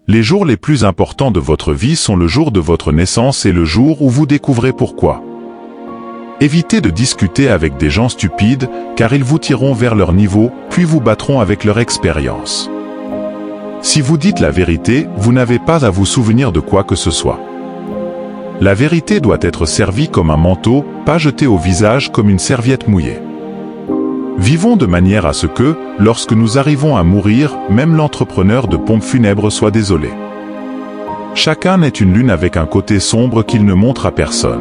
Les jours les plus importants de votre vie sont le jour de votre naissance et le jour où vous découvrez pourquoi. Évitez de discuter avec des gens stupides, car ils vous tireront vers leur niveau, puis vous battront avec leur expérience. Si vous dites la vérité, vous n'avez pas à vous souvenir de quoi que ce soit. La vérité doit être servie comme un manteau, pas jetée au visage comme une serviette mouillée. Vivons de manière à ce que, lorsque nous arrivons à mourir, même l'entrepreneur de pompes funèbres soit désolé. Chacun n'est une lune avec un côté sombre qu'il ne montre à personne.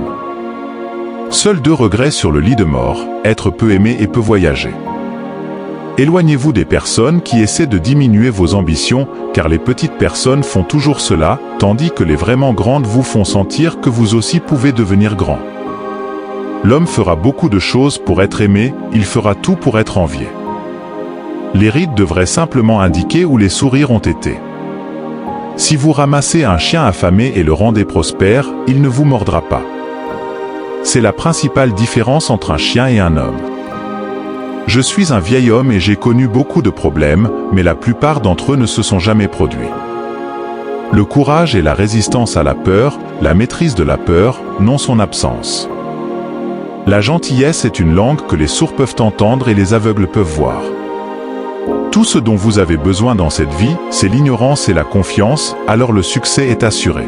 Seuls 2 regrets sur le lit de mort, être peu aimé et peu voyager. Éloignez-vous des personnes qui essaient de diminuer vos ambitions, car les petites personnes font toujours cela, tandis que les vraiment grandes vous font sentir que vous aussi pouvez devenir grand. L'homme fera beaucoup de choses pour être aimé, il fera tout pour être envié. Les rides devraient simplement indiquer où les sourires ont été. Si vous ramassez un chien affamé et le rendez prospère, il ne vous mordra pas. C'est la principale différence entre un chien et un homme. Je suis un vieil homme et j'ai connu beaucoup de problèmes, mais la plupart d'entre eux ne se sont jamais produits. Le courage et la résistance à la peur, la maîtrise de la peur, non son absence. La gentillesse est une langue que les sourds peuvent entendre et les aveugles peuvent voir. Tout ce dont vous avez besoin dans cette vie, c'est l'ignorance et la confiance, alors le succès est assuré.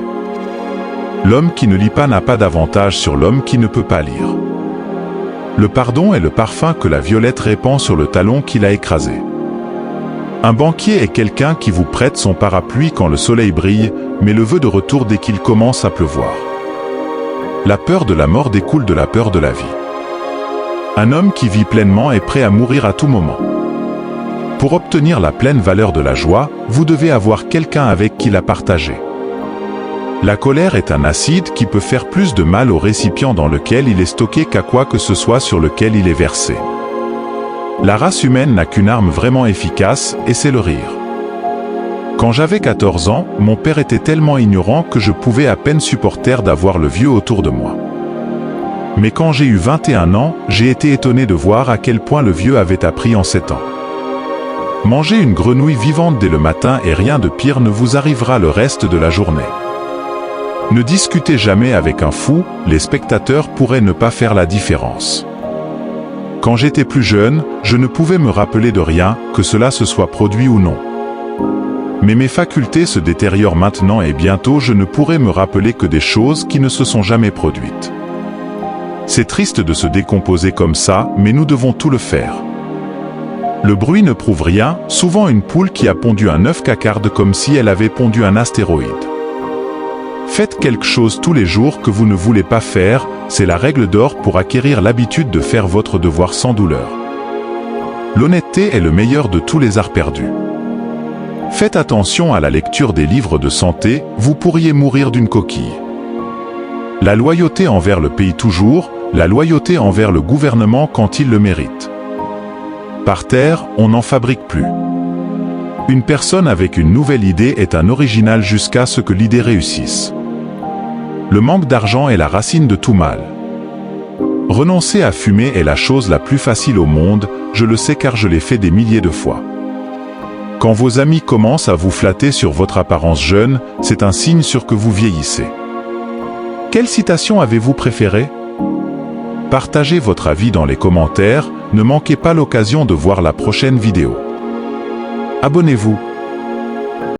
L'homme qui ne lit pas n'a pas d'avantage sur l'homme qui ne peut pas lire. Le pardon est le parfum que la violette répand sur le talon qui l'a écrasé. Un banquier est quelqu'un qui vous prête son parapluie quand le soleil brille, mais le veut de retour dès qu'il commence à pleuvoir. La peur de la mort découle de la peur de la vie. Un homme qui vit pleinement est prêt à mourir à tout moment. Pour obtenir la pleine valeur de la joie, vous devez avoir quelqu'un avec qui la partager. La colère est un acide qui peut faire plus de mal au récipient dans lequel il est stocké qu'à quoi que ce soit sur lequel il est versé. La race humaine n'a qu'une arme vraiment efficace, et c'est le rire. Quand j'avais 14 ans, mon père était tellement ignorant que je pouvais à peine supporter d'avoir le vieux autour de moi. Mais quand j'ai eu 21 ans, j'ai été étonné de voir à quel point le vieux avait appris en 7 ans. Mangez une grenouille vivante dès le matin et rien de pire ne vous arrivera le reste de la journée. Ne discutez jamais avec un fou, les spectateurs pourraient ne pas faire la différence. Quand j'étais plus jeune, je ne pouvais me rappeler de rien, que cela se soit produit ou non. Mais mes facultés se détériorent maintenant et bientôt je ne pourrai me rappeler que des choses qui ne se sont jamais produites. C'est triste de se décomposer comme ça, mais nous devons tout le faire. Le bruit ne prouve rien, souvent une poule qui a pondu un œuf cacarde comme si elle avait pondu un astéroïde. Faites quelque chose tous les jours que vous ne voulez pas faire, c'est la règle d'or pour acquérir l'habitude de faire votre devoir sans douleur. L'honnêteté est le meilleur de tous les arts perdus. Faites attention à la lecture des livres de santé, vous pourriez mourir d'une coquille. La loyauté envers le pays toujours, la loyauté envers le gouvernement quand il le mérite. Par terre, on n'en fabrique plus. Une personne avec une nouvelle idée est un original jusqu'à ce que l'idée réussisse. Le manque d'argent est la racine de tout mal. Renoncer à fumer est la chose la plus facile au monde, je le sais car je l'ai fait des milliers de fois. Quand vos amis commencent à vous flatter sur votre apparence jeune, c'est un signe sûr que vous vieillissez. Quelle citation avez-vous préférée? Partagez votre avis dans les commentaires, ne manquez pas l'occasion de voir la prochaine vidéo. Abonnez-vous.